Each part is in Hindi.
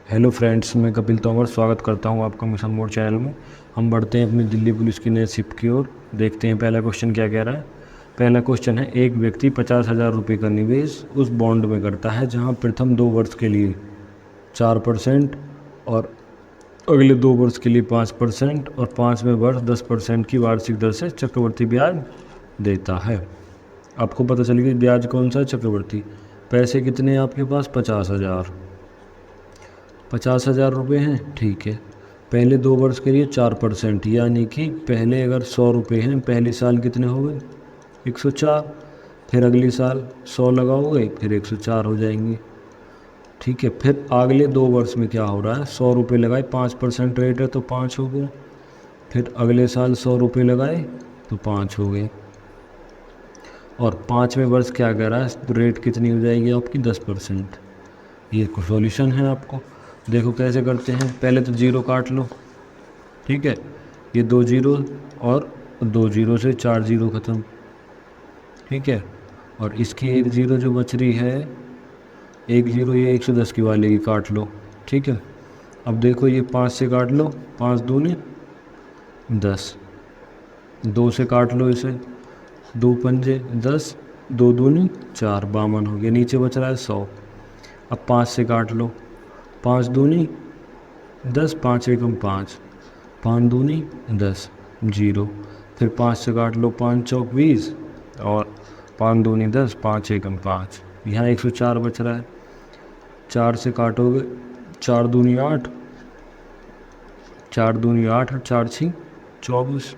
हेलो फ्रेंड्स, मैं कपिल तोमर स्वागत करता हूं आपका मिशन मोड चैनल में। हम बढ़ते हैं अपनी दिल्ली पुलिस की नई शिफ्ट की ओर। देखते हैं पहला क्वेश्चन क्या कह रहा है। पहला क्वेश्चन है, एक व्यक्ति 50,000 रुपये का निवेश उस बॉन्ड में करता है जहां प्रथम 2 वर्ष के लिए 4% और अगले 2 वर्ष के लिए 5% और 5वें वर्ष 10% की वार्षिक दर से चक्रवृद्धि ब्याज देता है। आपको पता चल गया ब्याज कौन सा है, चक्रवृद्धि। पैसे कितने हैं आपके पास, 50,000 रुपये हैं, ठीक है। पहले 2 वर्ष के लिए 4%, यानी कि पहले अगर 100 रुपये हैं, पहले साल कितने हो गए, 104। फिर अगले साल 100 लगाओगे, फिर 104 हो जाएंगे, ठीक है। फिर अगले 2 वर्ष में क्या हो रहा है, 100 रुपये लगाए, 5% रेट है तो 5 हो गया। फिर अगले साल 100 रुपये लगाए तो 5 हो गए। और 5वें वर्ष क्या कह रहा है, रेट कितनी हो जाएगी आपकी, 10%। ये सॉल्यूशन है आपको। देखो कैसे करते हैं, पहले तो जीरो काट लो, ठीक है। ये 2 जीरो और 2 जीरो से 4 जीरो ख़त्म, ठीक है। और इसकी 1 जीरो जो बच रही है, 1 जीरो ये 110 की वाले की काट लो, ठीक है। अब देखो ये 5 से काट लो, 5 दूनी 10, 2 से काट लो इसे, 2 पंजे 10, 2 दूनी 4, 52 हो गया। नीचे बच रहा है 100। अब 5 से काट लो, 5 दूनी 10, 5 एकम 5, 5 दूनी 10, जीरो। फिर 5 से काट लो, 5 चौक 20 और 5 दूनी 10, 5 एकम 5, यहाँ 104 बच रहा है। 4 से काटोगे, 4 दूनी 8, 4 दूनी 8 और 4 छी 24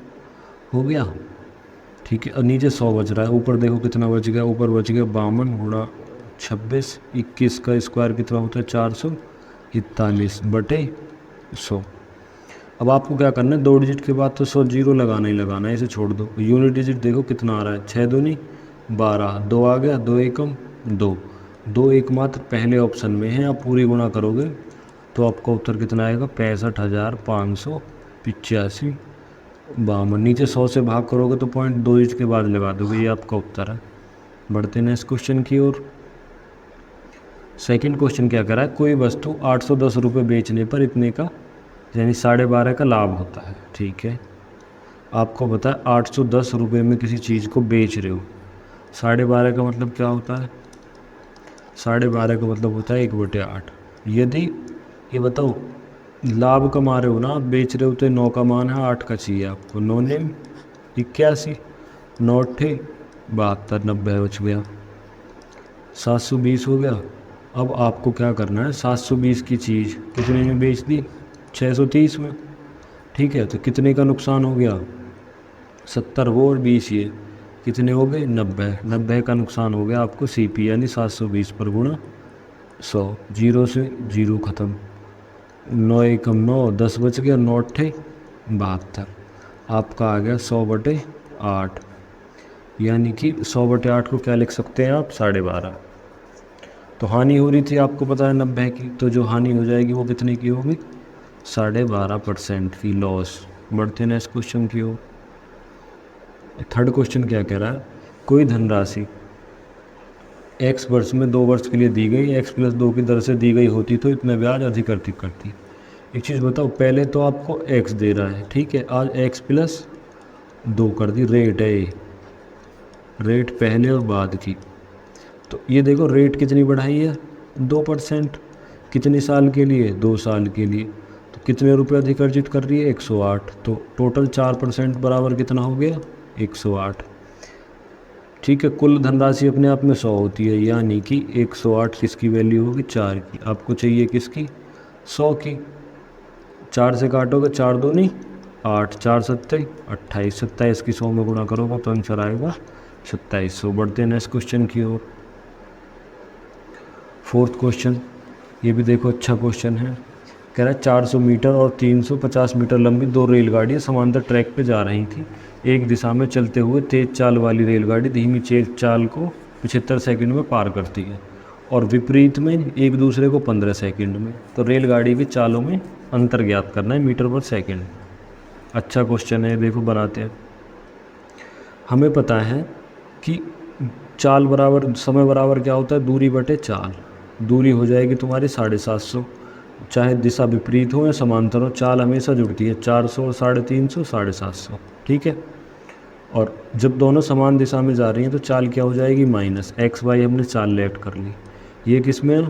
हो गया, ठीक है। और नीचे 100 बच रहा है, ऊपर देखो कितना बच गया, ऊपर बच गया 52 गुणा 26, 21 का स्क्वायर कितना होता है, 441 बटे 100। अब आपको क्या करना है, 2 डिजिट के बाद तो 100 जीरो लगाना ही लगाना है, इसे छोड़ दो। यूनिट डिजिट देखो कितना आ रहा है, 6 दूनी 12, 2 आ गया, 2 एकम 2, 2 एकमात्र पहले ऑप्शन में है। आप पूरी गुणा करोगे तो आपका उत्तर कितना आएगा, 65,585 52। नीचे 100 से भाग करोगे तो पॉइंट 2 डिजिट के बाद लगा दोगे, ये आपका उत्तर है। बढ़ते हैं नेक्स्ट क्वेश्चन की ओर। सेकंड क्वेश्चन क्या करा है, कोई वस्तु 810 रुपये बेचने पर इतने का यानी 12.5 का लाभ होता है, ठीक है। आपको पता है 810 रुपये में किसी चीज़ को बेच रहे हो, 12.5 का मतलब क्या होता है, 12.5 का मतलब होता है 1/8। यदि ये बताओ लाभ कमा रहे हो ना, आप बेच रहे हो तो 9 का मान है, 8 का चाहिए आपको। 9 नेम 81, 9 अट्ठे 72, 90 बच गया, 720 हो गया। अब आपको क्या करना है, 720 की चीज़ कितने में बेच दी, 630 में, ठीक है। तो कितने का नुकसान हो गया, 70 वो और 20 ये, कितने हो गए, 90। 90 का नुकसान हो गया आपको सीपी, यानी 720 पर गुणा 100। जीरो से जीरो ख़त्म, 9 एकम 9, 10 बच गया, 9 अट्ठे 72। आपका आ गया 100/8, यानी कि 100/8 को क्या लिख सकते हैं आप, 12.5। तो हानि हो रही थी आपको पता है 90 की, तो जो हानि हो जाएगी वो कितने की होगी, 12.5% की लॉस। बढ़ते नेक्स्ट क्वेश्चन की ओर। थर्ड क्वेश्चन क्या कह रहा है, कोई धनराशि x वर्ष में 2 वर्ष के लिए दी गई, x + 2 की दर से दी गई होती तो इतना ब्याज अधिक अर्जित करती। एक चीज़ बताओ, पहले तो आपको x दे रहा है, ठीक है, आज x + 2 कर दी, रेट है ये, रेट पहले और बाद की। तो ये देखो रेट कितनी बढ़ाई है, 2%। कितने साल के लिए, 2 साल के लिए। तो कितने रुपए अधिक अर्जित कर रही है, 108। तो टोटल 4% बराबर कितना हो गया, 108, ठीक है। कुल धनराशि अपने आप में 100 होती है, यानी कि 108 किसकी वैल्यू होगी, 4 की। आपको चाहिए किसकी, 100 की। 4 से काटोगे, 4 दूनी 8, 4 सत्ते 28, 27 की 100 में गुणा करोगे तो आंसर आएगा 2700। बढ़ते हैं नेक्स्ट क्वेश्चन की ओर। फोर्थ क्वेश्चन, ये भी देखो अच्छा क्वेश्चन है। कह रहा है 400 मीटर और 350 मीटर लंबी 2 रेलगाड़ियाँ समांतर ट्रैक पे जा रही थी। एक दिशा में चलते हुए तेज चाल वाली रेलगाड़ी धीमी चाल को 75 सेकंड में पार करती है और विपरीत में एक दूसरे को 15 सेकंड में। तो रेलगाड़ी की चालों में अंतर ज्ञात करना है मीटर/सेकंड। अच्छा क्वेश्चन है, देखो बनाते हैं। हमें पता है कि चाल बराबर समय बराबर क्या होता है, दूरी बटे चाल। दूरी हो जाएगी तुम्हारी 750, चाहे दिशा विपरीत हो या समांतर हो, चाल हमेशा जुड़ती है 400, 350, 750, ठीक है। और जब दोनों समान दिशा में जा रही हैं तो चाल क्या हो जाएगी, माइनस। एक्स वाई हमने चाल लेट कर ली। ये किस में,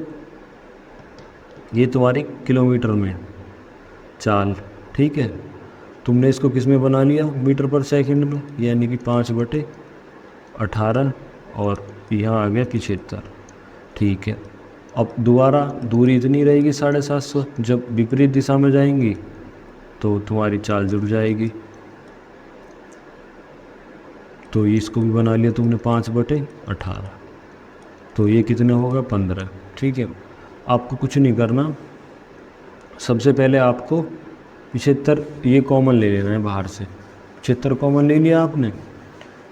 ये तुम्हारी किलोमीटर में चाल, ठीक है। तुमने इसको किस में बना लिया, मीटर पर सेकंड में, यानी कि 5/18 और यहाँ आ गया 75, ठीक है। अब दोबारा दूरी इतनी रहेगी 750, जब विपरीत दिशा में जाएंगी तो तुम्हारी चाल जुड़ जाएगी। तो इसको भी बना लिया तुमने 5/18, तो ये कितने होगा, 15, ठीक है। आपको कुछ नहीं करना, सबसे पहले आपको 75 ये कॉमन ले लेना है बाहर से। 75 कॉमन ले लिया आपने,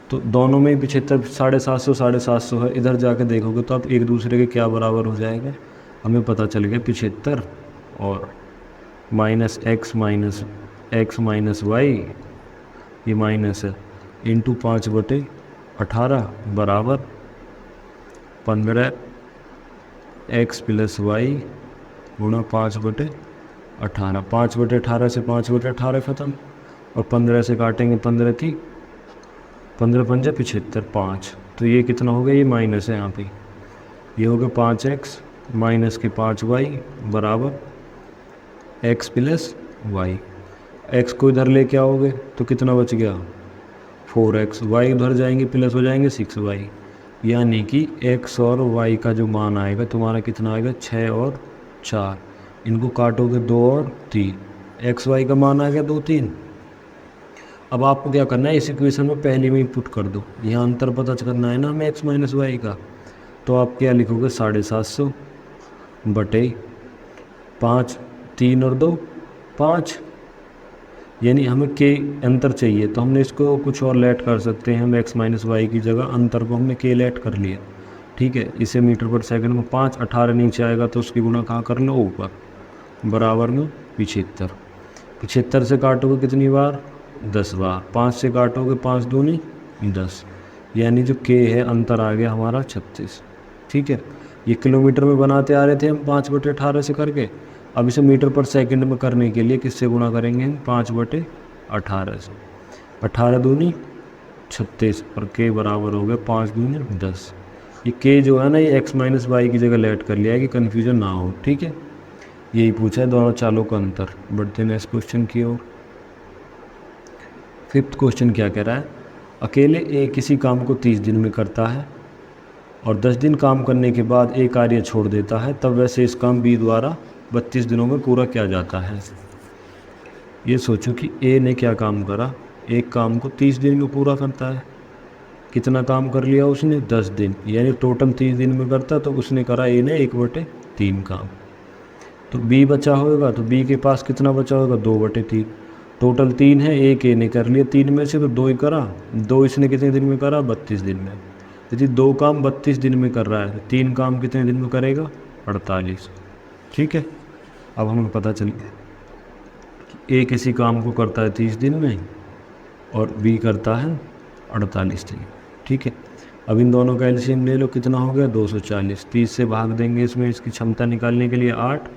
तो दोनों में 75 750 750 है। इधर जाके देखोगे तो आप एक दूसरे के क्या बराबर हो जाएगा, हमें पता चल गया 75 और माइनस एक्स माइनस वाई, ये माइनस है, इंटू 5/18 बराबर 15 एक्स प्लस वाई गुणा 5/18। 5/18 से 5/18 ख़त्म, और 15 से काटेंगे 15 थी, 15 पंजा 75, 5, तो ये कितना हो गया, ये माइनस है यहाँ पे, ये हो गया 5x माइनस के 5y बराबर x प्लस वाई। x को इधर लेके आओगे तो कितना बच गया, 4x, y उधर जाएंगे प्लस हो जाएंगे 6y, यानी कि x और y का जो मान आएगा तुम्हारा कितना आएगा, 6 और 4, इनको काटोगे 2 और 3, एक्स वाई का मान आ गया 2, 3। अब आपको क्या करना है, इस इक्वेशन में पहले में ही पुट कर दो, यहाँ अंतर पता करना है ना हमें एक्स माइनस वाई का। तो आप क्या लिखोगे, 750 बटे 5, 3 और 2 5, यानी हमें के अंतर चाहिए, तो हमने इसको कुछ और लेट कर सकते हैं, हम एक्स माइनस वाई की जगह अंतर को हमने के लेट कर लिया, ठीक है। इसे मीटर पर सेकंड में 5/18 नीचे आएगा तो उसकी गुणा कहाँ कर लो, ऊपर, बराबर में 75। 75 से काटोगे कितनी बार, 10 बार। 5 से काटोगे 5 दूनी 10, यानी जो के है अंतर आ गया हमारा 36, ठीक है। ये किलोमीटर में बनाते आ रहे थे हम 5/18 से करके, अब इसे मीटर पर सेकंड में करने के लिए किससे गुणा करेंगे हम, 5/18 से। 18 दूनी 36 और के बराबर हो गया 5 दूनी 10। ये के जो है ना, ये एक्स माइनस वाई की जगह लेट कर लिया है कि कन्फ्यूजन ना हो, ठीक है। यही पूछा है दोनों चालों का अंतर। बढ़ते नेक्स्ट क्वेश्चन की ओर। 5th क्वेश्चन क्या कह रहा है, अकेले ए किसी काम को 30 दिन में करता है और 10 दिन काम करने के बाद ए कार्य छोड़ देता है, तब वैसे इस काम बी द्वारा 32 दिनों में पूरा किया जाता है। ये सोचो कि ए ने क्या काम करा, एक काम को 30 दिन में पूरा करता है। कितना काम कर लिया उसने, 10 दिन, यानी टोटल 30 दिन में करता, तो उसने करा ए ने 1/3 काम। तो बी बचा होगा, तो बी के पास कितना बचा होगा, 2/3। टोटल 3 है, एक ए ने कर लिया 3 में से, तो 2 ही करा, 2 इसने कितने दिन में करा, 32 दिन में। यदि 2 काम 32 दिन में कर रहा है तो 3 काम कितने दिन में करेगा, 48, ठीक है। अब हमें पता चल गया कि ए किसी काम को करता है 30 दिन में और बी करता है 48 दिन, ठीक है। अब इन दोनों का एलसीएम ले लो, कितना हो गया, 240। 30 से भाग देंगे इसमें, इसकी क्षमता निकालने के लिए 8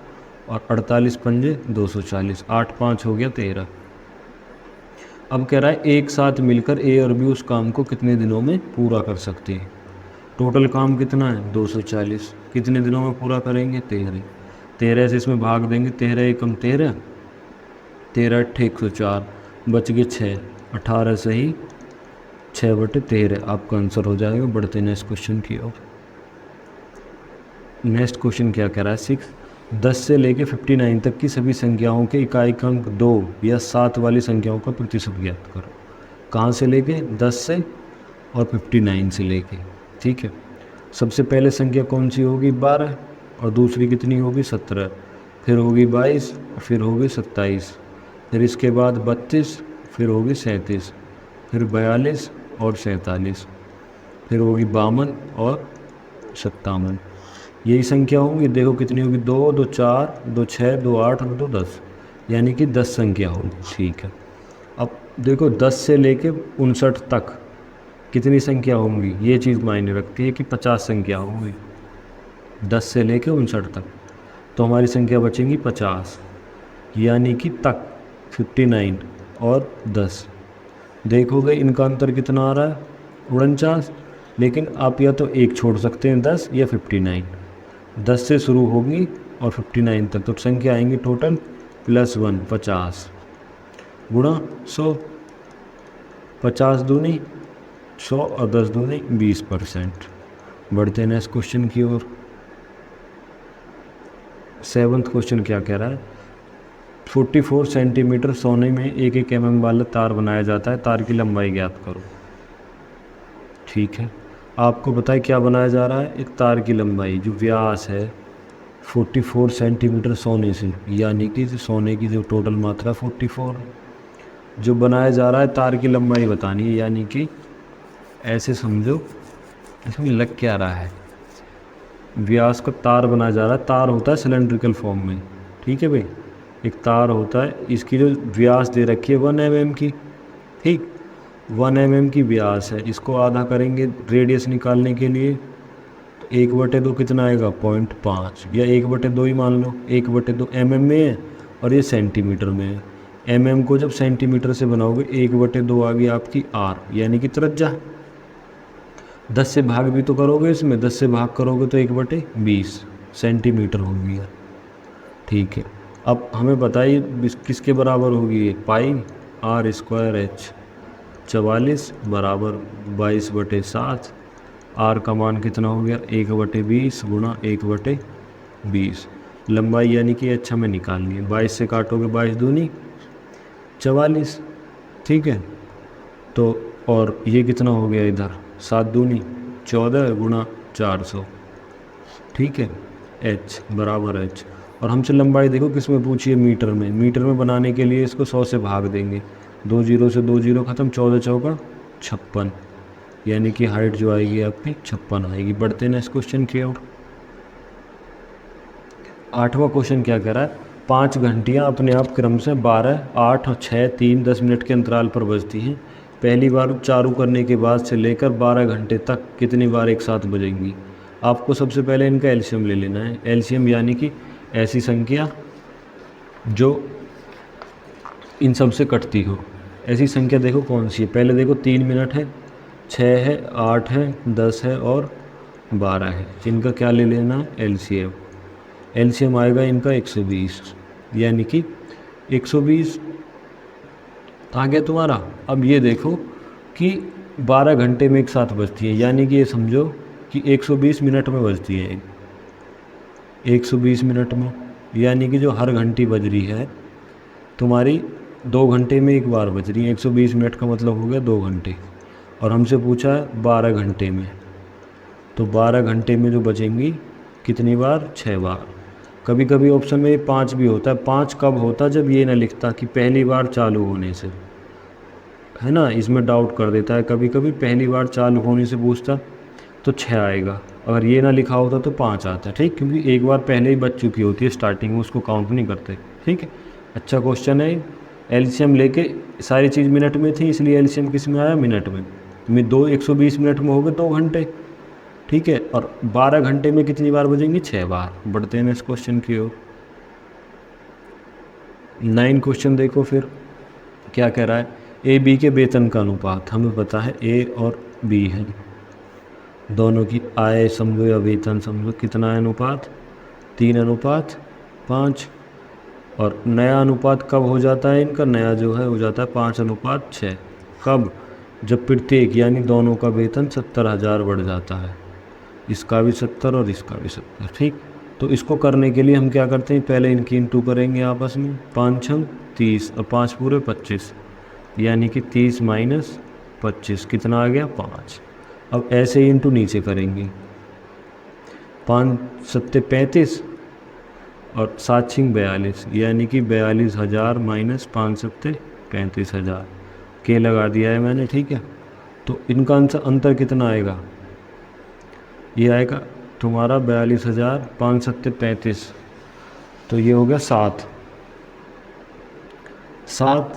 और 48 पंजे 240, 8 5 हो गया 13। अब कह रहा है एक साथ मिलकर ए और बी उस काम को कितने दिनों में पूरा कर सकते हैं। टोटल काम कितना है, 240, कितने दिनों में पूरा करेंगे, 13। 13 से इसमें भाग देंगे, 13 एकम 13, 13 अट्ठे 104, बच गए 6, 18 से ही 6/13 आपका आंसर हो जाएगा। बढ़ते नेक्स्ट क्वेश्चन की ओर। नेक्स्ट क्वेश्चन क्या कह रहा है, 6, 10 से लेके 59 तक की सभी संख्याओं के इकाई अंक 2 या 7 वाली संख्याओं का प्रतिशत ज्ञात करो। कहाँ से लेके, 10 से और 59 से लेके, ठीक है। सबसे पहले संख्या कौन सी होगी, 12, और दूसरी कितनी होगी, 17, फिर होगी 22, फिर होगी 27, फिर इसके बाद 32, फिर होगी 37, फिर 42 और 47, फिर होगी 52 और 57। यही संख्या होंगी, देखो कितनी होगी, 2 2 4 2 6 2 8 और 2 10, यानी कि 10 संख्या होगी, ठीक है। अब देखो 10 से लेके 59 तक कितनी संख्या होंगी, ये चीज़ मायने रखती है कि 50 संख्या होंगी 10 से लेके 59 तक। तो हमारी संख्या बचेंगी 50, यानी कि तक 59 और 10। देखोगे इनका अंतर कितना आ रहा है, 49। लेकिन आप या तो एक छोड़ सकते हैं 10 या 59। 10 से शुरू होगी और 59 तक, तो संख्या आएंगी टोटल +1 50 गुणा 100। 50 दूनी 100 और 10 दूनी 20%। बढ़ते हैं नेक्स्ट क्वेश्चन की ओर। 7वां क्वेश्चन क्या कह रहा है, 44 सेंटीमीटर सोने में 1 mm वाला तार बनाया जाता है, तार की लंबाई ज्ञात करो। ठीक है, आपको बताए क्या बनाया जा रहा है, एक तार की लंबाई जो व्यास है 44 सेंटीमीटर सोने से, यानी कि सोने की जो टोटल मात्रा 44 जो बनाया जा रहा है, तार की लंबाई बतानी है। यानी कि ऐसे समझो, इसमें लग क्या रहा है, व्यास का तार बनाया जा रहा है। तार होता है सिलेंड्रिकल फॉर्म में, ठीक है भाई, एक तार होता है, इसकी जो व्यास दे रखी है 1 mm की, ठीक 1 mm की व्यास है। इसको आधा करेंगे रेडियस निकालने के लिए, तो 1/2 कितना आएगा 0.5, या 1/2 ही मान लो, 1/2 mm में है और ये सेंटीमीटर में है। mm को जब सेंटीमीटर से बनाओगे 1/2 आ गई आपकी r, यानी कि त्रिज्या। 10 से भाग भी तो करोगे इसमें, 10 से भाग करोगे तो 1/20 सेंटीमीटर होगी यार। ठीक है, अब हमें बताइए किसके बराबर होगी ये, पाई r² h 44 बराबर 22/7। r का मान कितना हो गया 1/20 गुणा 1/20। लंबाई यानी कि अच्छा में निकालनी है, 22 से काटोगे 22 दूनी 44। ठीक है, तो और ये कितना हो गया इधर 7 दूनी 14 गुणा 400। ठीक है, h बराबर h। और हमसे लंबाई देखो किस में पूछी है, मीटर में। मीटर में बनाने के लिए इसको 100 से भाग देंगे, 2 जीरो से 2 जीरो ख़त्म, 14 चौका 56, यानी कि हाइट जो आएगी आपकी 56 आएगी। बढ़ते हैं इस क्वेश्चन की ओर। 8वां क्वेश्चन क्या कह रहा है, 5 घंटियाँ अपने आप क्रम से 12, 8 और 6, 3, 10 मिनट के अंतराल पर बजती हैं। पहली बार चालू करने के बाद से लेकर 12 घंटे तक कितनी बार एक साथ बजेंगी। आपको सबसे पहले इनका एलसीएम ले लेना है। एलसीएम यानी कि ऐसी संख्या जो इन सब से कटती हो। ऐसी संख्या देखो कौन सी है, पहले देखो 3 मिनट है, 6 है, 8 है, 10 है और 12 है। इनका क्या ले लेना है एलसीएम। एलसीएम आएगा इनका 120, यानी कि 120 आ गया तुम्हारा। अब ये देखो कि 12 घंटे में एक साथ बजती है, यानी कि ये समझो कि 120 मिनट में बजती है, 120 मिनट में, यानी कि जो हर घंटी बज रही है तुम्हारी 2 घंटे में एक बार बज रही है। 120 मिनट का मतलब हो गया 2 घंटे, और हमसे पूछा है 12 घंटे में, तो 12 घंटे में जो बजेंगी कितनी बार, 6 बार। कभी कभी ऑप्शन में 5 भी होता है। 5 कब होता, जब ये ना लिखता कि पहली बार चालू होने से, है ना, इसमें डाउट कर देता है कभी कभी, पहली बार चालू होने से पूछता तो 6 आएगा, अगर ये ना लिखा होता तो 5 आता है। ठीक, क्योंकि एक बार पहले ही बच चुकी होती है स्टार्टिंग में, उसको काउंट नहीं करते। ठीक है, अच्छा क्वेश्चन है। एलसीएम लेके सारी चीज़ मिनट में थी, इसलिए एलसीएम किस में आया, मिनट में। 120 मिनट में हो गए 2 घंटे। ठीक है, और 12 घंटे में कितनी बार बजेंगी, 6 बार। बढ़ते हैं इस क्वेश्चन की ओर। 9 क्वेश्चन देखो फिर क्या कह रहा है, ए बी के वेतन का अनुपात। हमें पता है ए और बी है, दोनों की आय समझो या वेतन समझो, कितना है अनुपात, 3:5। और नया अनुपात कब हो जाता है इनका, नया जो है हो जाता है 5:6। कब, जब प्रत्येक यानी दोनों का वेतन 70,000 बढ़ जाता है, इसका भी 70 और इसका भी 70। ठीक, तो इसको करने के लिए हम क्या करते हैं, पहले इनकी इंटू करेंगे आपस में, 5 6 30 और 5 पूरे 25, यानी कि 30 माइनस 25 कितना आ गया, 5। अब ऐसे ही इंटू नीचे करेंगे, 5 7 35 और 7 6 42, यानी कि 42,000 माइनस 5 7 35,000 के लगा दिया है मैंने। ठीक है, तो इनका अंतर कितना आएगा, ये आएगा तुम्हारा 42,000 5 7 35, तो ये हो गया 7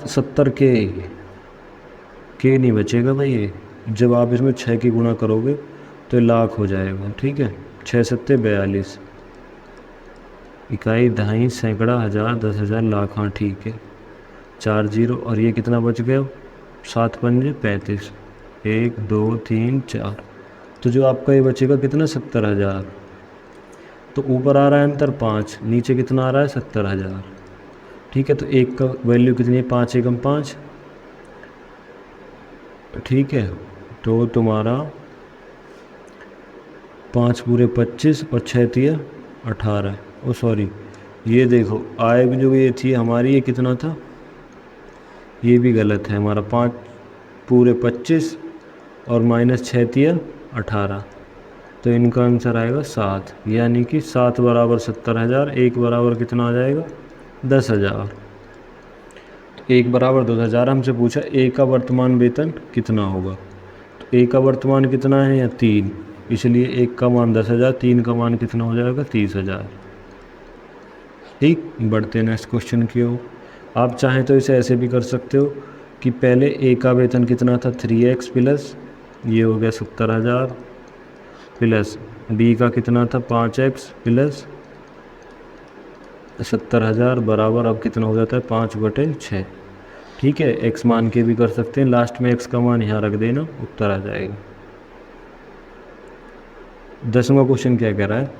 70 के नहीं बचेगा भाई ये, जब आप इसमें 6 की गुणा करोगे तो लाख हो जाएगा। ठीक है, 6 7 42, इकाई, दहाई, सैकड़ा, हज़ार, 10,000, लाख। हाँ ठीक है, 4 जीरो। और ये कितना बच गया? 7 पंजे 35, 1 2 3 4। तो जो आपका ये बचेगा कितना? 70,000। तो ऊपर आ रहा है अंतर 5, नीचे कितना आ रहा है? 70,000। ठीक है, तो एक का वैल्यू कितनी है? 5 एकम 5। ठीक है, तो तुम्हारा 5 पूरे 25 और 6 तिया 18। ओ सॉरी, ये देखो आय भी जो ये थी हमारी, ये कितना था? ये भी गलत है हमारा। 5 पूरे 25 और माइनस 6 तिया 18। तो इनका आंसर आएगा 7, यानी कि 7 बराबर 70,000, 1 बराबर कितना आ जाएगा? 10,000। तो 1 बराबर 10,000 हमसे पूछा ए का वर्तमान वेतन कितना होगा। तो ए का वर्तमान कितना है? या 3, इसलिए 1 का मान 10,000, 3 का मान कितना हो जाएगा? 30,000। ठीक, बढ़ते नेक्स्ट क्वेश्चन की ओर। आप चाहें तो इसे ऐसे भी कर सकते हो कि पहले ए का वेतन कितना था? 3x प्लस ये हो गया 70,000, प्लस बी का कितना था? 5x प्लस 70,000 बराबर अब कितना हो जाता है? 5/6। ठीक है, x मान के भी कर सकते हैं, लास्ट में x का मान यहाँ रख देना, उत्तर आ जाएगा। 10वां क्वेश्चन क्या कह रहा है?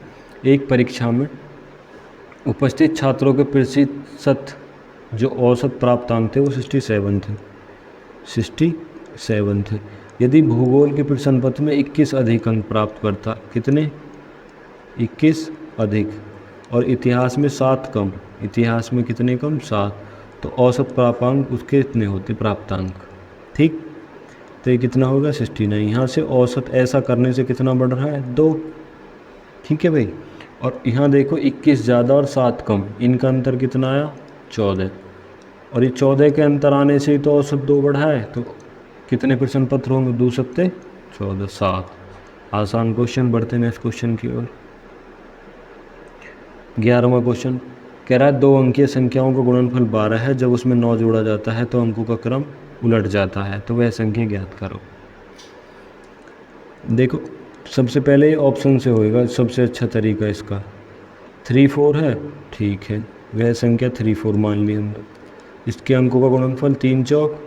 एक परीक्षा में उपस्थित छात्रों के प्रतिशत जो औसत प्राप्तांक थे वो 67 थे। 67 थे। यदि भूगोल के प्रश्न पत्र में 21 अधिक अंक प्राप्त करता, कितने? 21 अधिक। और इतिहास में 7 कम, इतिहास में कितने कम? 7। तो औसत प्राप्तांक उसके इतने होते प्राप्तांक। ठीक, तो ये कितना होगा? 69। यहाँ से औसत ऐसा करने से कितना बढ़ रहा है? 2। ठीक है भाई, और यहाँ देखो 21 ज़्यादा और 7 कम, इनका अंतर कितना आया? 14। और ये 14 के अंतर आने से ही तो औसत 2 बढ़ा है। तो कितने प्रश्न पत्र होंगे? 2 सत्ते 14, 7। आसान क्वेश्चन। बढ़ते नेक्स्ट क्वेश्चन की ओर। 11वां क्वेश्चन कह रहा है 2 अंकीय संख्याओं का गुणनफल 12 है, जब उसमें 9 जोड़ा जाता है तो अंकों का क्रम उलट जाता है, तो वह संख्या ज्ञात करो। देखो सबसे पहले ऑप्शन से होएगा, सबसे अच्छा तरीका इसका। 3 4 है, ठीक है, वह संख्या 3 4 मान ली हमने। इसके अंकों का गुणनफल 3 चौक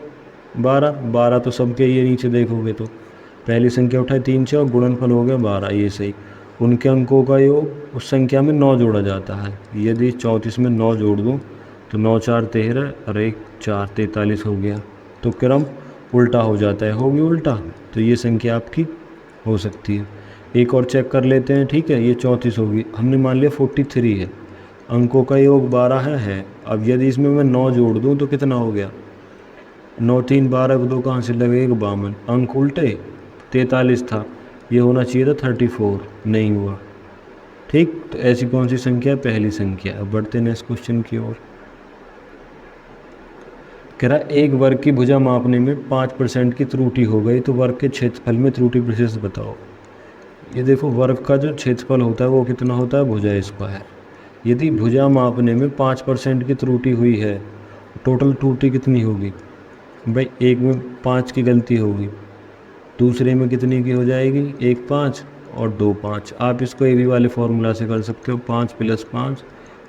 12, 12 तो सबके ये नीचे देखोगे तो पहली संख्या उठाए 3 चौक, गुणनफल हो गया 12, ये सही। उनके अंकों का योग उस संख्या में 9 जोड़ा जाता है। यदि 34 में 9 जोड़ दूँ तो 9 4 13 और 1 4 43 हो गया, तो क्रम उल्टा हो जाता है, होगी उल्टा, तो ये संख्या आपकी हो सकती है। एक और चेक कर लेते हैं। ठीक है, ये 34 होगी, हमने मान लिया 43 है, अंकों का योग 12 है। अब यदि इसमें मैं 9 जोड़ दूँ तो कितना हो गया? 9 3 12 को 2 कहाँ से लगेगा? 52। अंक उल्टे, 43 था, ये होना चाहिए था 34, नहीं हुआ। ठीक, तो ऐसी कौन सी संख्या है? पहली संख्या। अब बढ़ते नेक्स्ट क्वेश्चन की ओर। कह रहा एक वर्ग की भुजा मापने में 5% की त्रुटि हो गई तो वर्ग के क्षेत्रफल में त्रुटि प्रतिशत बताओ। ये देखो वर्ग का जो क्षेत्रफल होता है वो कितना होता है? भुजा स्क्वायर। यदि भुजा मापने में 5% की त्रुटि हुई है, टोटल त्रुटि कितनी होगी भाई? एक में 5 की गलती होगी, दूसरे में कितनी की हो जाएगी? 1 5 और 2 5। आप इसको ए बी वाले फॉर्मूला से कर सकते हो, 5 + 5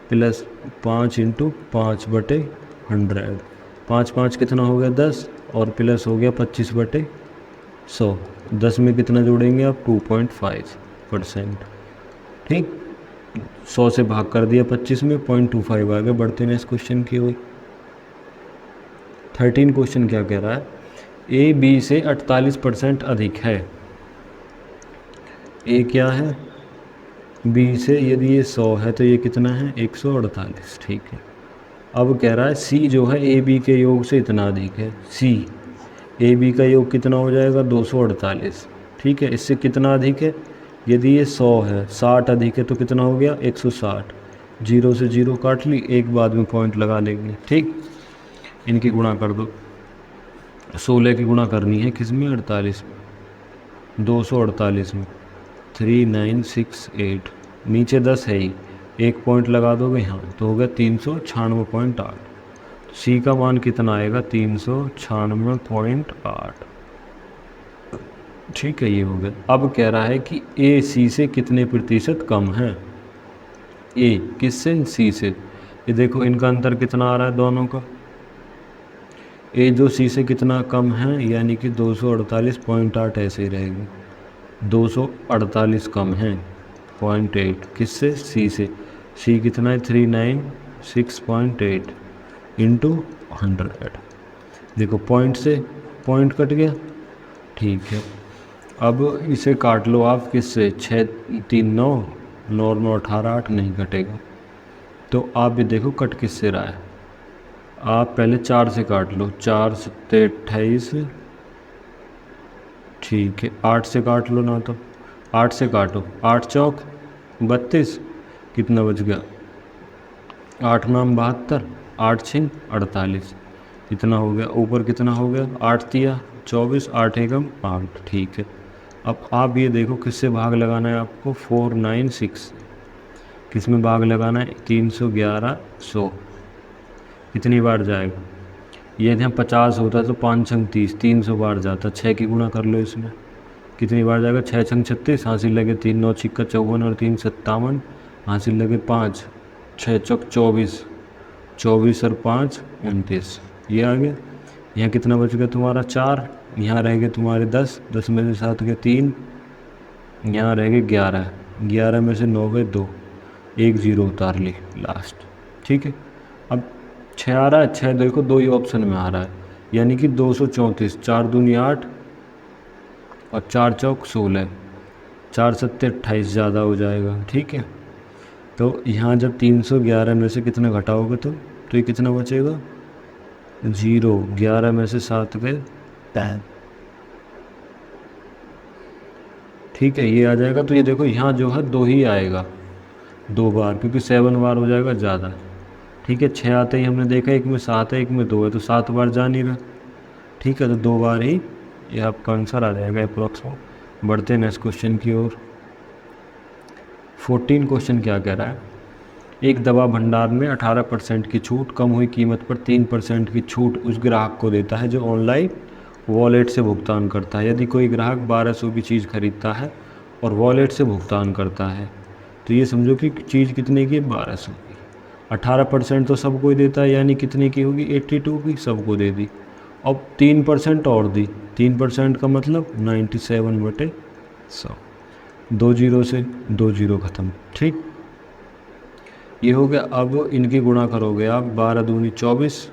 + 5 × 5/100। 5 5 कितना हो गया? 10, और प्लस हो गया 25/100। 10 में कितना जोड़ेंगे आप? 2.5%। ठीक, 100 से भाग कर दिया 25 में, 0.25 आ गया। बढ़ते हैं इस क्वेश्चन की ओर। 13 क्वेश्चन क्या कह रहा है? ए बी से 48% अधिक है। ए क्या है? बी से, यदि ये 100 है तो ये कितना है? 148। ठीक है, अब कह रहा है सी जो है ए बी के योग से इतना अधिक है। सी ए बी का योग कितना हो जाएगा? 248। ठीक है, इससे कितना अधिक है? यदि ये 100 है, 60 अधिक है तो कितना हो गया? 160। 0 से 0 काट ली, एक बाद में पॉइंट लगा लेंगे। ठीक, इनकी गुणा कर दो। 16 की गुणा करनी है किस में? 48 में। 248 में 3968, नीचे 10 है ही, एक पॉइंट लगा दोगे यहाँ तो हो गया 396.8। सी का मान कितना आएगा? 396.8। ठीक है, ये हो गया। अब कह रहा है कि ए सी से कितने प्रतिशत कम है। ए किससे, सी से। ये देखो इनका अंतर कितना आ रहा है दोनों का, ए जो सी से कितना कम है, यानी कि 248.8 ऐसे ही रहेगी, 248 कम है 0.8 किससे, सी से। सी कितना है 396.8 इंटू 100। देखो पॉइंट से पॉइंट कट गया, ठीक है। अब इसे काट लो आप किससे, 6 3 9 9 9 18 8 नहीं कटेगा। तो आप ये देखो कट किससे रहा है, आप पहले 4 से काट लो, 4 7 28, ठीक है। 8 से काट लो ना, तो 8 से काटो, 8 चौक 32, कितना बच गया, 8 नाम 72, 8 6 48, कितना हो गया, ऊपर कितना हो गया, 8 तिया 24, 8 एकम 8, ठीक है। अब आप ये देखो किससे भाग लगाना है आपको, 496, किस में भाग लगाना है, 311 100, कितनी बार जाएगा, ये यहाँ 50 होता तो 5 छंग 30, 300 बार जाता, 6 की गुणा कर लो इसमें, कितनी बार जाएगा, 6 छंग 36, हासिल लगे 3 9 छिक्का 54 और 3 57, हासिल लगे 5, 6 चौक 24, 24 और 5 29, ये आ गया। यहाँ कितना बच गया तुम्हारा 4, यहाँ रह गए तुम्हारे 10, 10 में से 7 गए 3, यहाँ रह गए 11, 11 में से 9 गए 2, 1 0 उतार ली लास्ट, ठीक है। अब 6 आ रहा है, 6 देखो 2 ही ऑप्शन में आ रहा है, यानी कि 234, 4 दूनी 8 और 4 चौक 16, 4 7 28 ज़्यादा हो जाएगा, ठीक है। तो यहाँ जब 311 में से कितना घटाओगे तो ये कितना बचेगा, 0, 11 में से 7 गए 10, ठीक है, ये आ जाएगा। तो ये देखो यहाँ जो है 2 ही आएगा 2 बार, क्योंकि 7 बार हो जाएगा ज़्यादा, ठीक है। 6 आते ही हमने देखा, एक में 7 है एक में 2 है, तो 7 बार जा नहीं रहा, ठीक है, तो 2 बार ही ये आपका आंसर आ जाएगा अप्रॉक्सिमेट। बढ़ते हैं नेक्स्ट क्वेश्चन की ओर। 14 क्वेश्चन क्या कह रहा है, एक दवा भंडार में 18% की छूट कम हुई कीमत पर 3% की छूट उस ग्राहक को देता है जो ऑनलाइन वॉलेट से भुगतान करता है। यदि कोई ग्राहक 1200 की चीज़ खरीदता है और वॉलेट से भुगतान करता है, तो ये समझो कि चीज़ कितने की है, 1200 की। 18% तो सबको ही देता है, यानी कितने की होगी, 82 की, सबको दे दी। अब 3% और दी, 3% का मतलब 97/100, 2 जीरो से 2 जीरो ख़त्म, ठीक, ये हो गया। अब इनकी गुणा करोगे आप, 12 दूनी 24,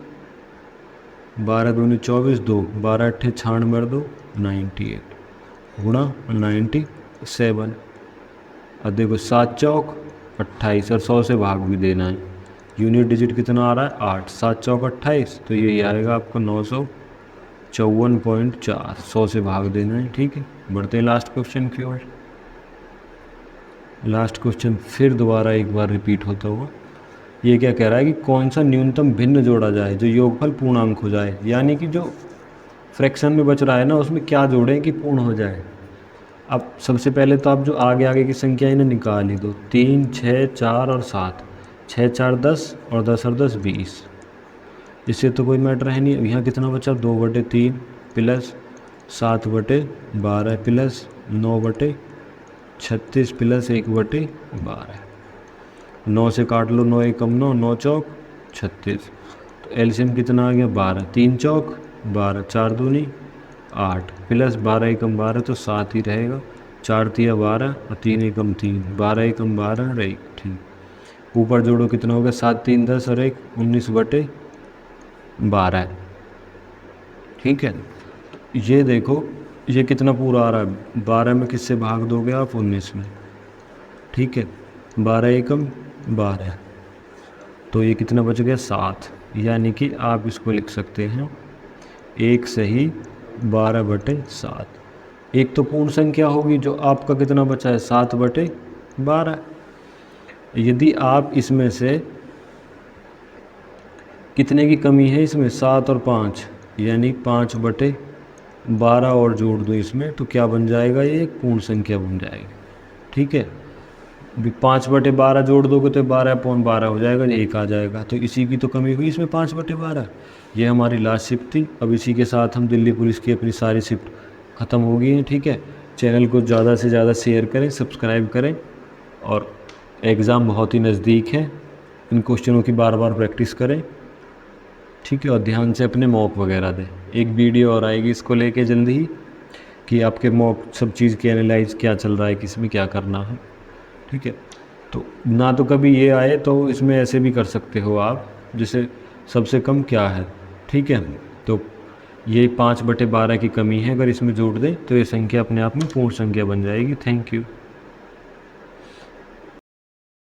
12 दूनी 24, 2 12 अट्ठे 96 2 98 गुणा 97, अब देखो 7 चौक 28 और 100 से भाग भी देना है, यूनिट डिजिट कितना आ रहा है 8, 7 चौक 28, तो यही आएगा आपको 954.4, 100 से भाग देना है, ठीक है। बढ़ते हैं लास्ट क्वेश्चन की ओर। लास्ट क्वेश्चन फिर दोबारा एक बार रिपीट होता हुआ, ये क्या कह रहा है कि कौन सा न्यूनतम भिन्न जोड़ा जाए जो योगफल पूर्णांक हो जाए, यानी कि जो फ्रैक्शन में बच रहा है ना उसमें क्या जोड़ें कि पूर्ण हो जाए। अब सबसे पहले तो आप जो आगे आगे की संख्या इन्हें निकाल ही दो, 3 6 4 और 7, 6 4 10 और 10 और 10 20, इससे तो कोई मैटर है नहीं। यहाँ कितना बचा, 2/3 प्लस 7/12 प्लस 9/36 प्लस 1/12, 9 से काट लो, 9 एकम 9, 9 चौक 36, तो एलसीएम कितना आ गया 12, 3 चौक 12, 4 दूनी 8 प्लस 12 एकम 12, तो 7 ही रहेगा, 4 तिया 12 और 3 एकम 3, 12 एकम 12 और 1, ठीक। ऊपर जोड़ो कितना हो गया, 7 3 10 और 1 19/12, ठीक है। ये देखो ये कितना पूरा आ रहा है, 12 में किससे भाग दोगे आप, 19 में, ठीक है, 12 एकम 12, तो ये कितना बच गया 7, यानी कि आप इसको लिख सकते हैं 1 सही 12/7। एक तो पूर्ण संख्या होगी जो आपका कितना बचा है 7/12। यदि आप इसमें से कितने की कमी है, इसमें 7 और 5, यानी 5/12 और जोड़ दो इसमें, तो क्या बन जाएगा, ये एक पूर्ण संख्या बन जाएगी, ठीक है। 5/12 जोड़ दोगे तो 12/12 हो जाएगा, 1 आ जाएगा, तो इसी की तो कमी हुई इसमें 5/12। ये हमारी लास्ट शिफ्ट थी। अब इसी के साथ हम दिल्ली पुलिस की अपनी सारी शिफ्ट ख़त्म हो गई हैं, ठीक है। चैनल को ज़्यादा से ज़्यादा शेयर करें, सब्सक्राइब करें और एग्ज़ाम बहुत ही नज़दीक है, इन क्वेश्चनों की बार बार प्रैक्टिस करें, ठीक है, और ध्यान से अपने मॉक वगैरह दें। एक वीडियो और आएगी इसको लेके जल्दी ही, कि आपके मॉक सब चीज़ की एनालाइज क्या चल रहा है, किस में क्या करना है, ठीक है। तो ना तो कभी ये आए तो इसमें ऐसे भी कर सकते हो आप, जैसे सबसे कम क्या है, ठीक है। तो ये 5/12 की कमी है, अगर इसमें जोड़ दें तो ये संख्या अपने आप में पूर्ण संख्या बन जाएगी। Thank you.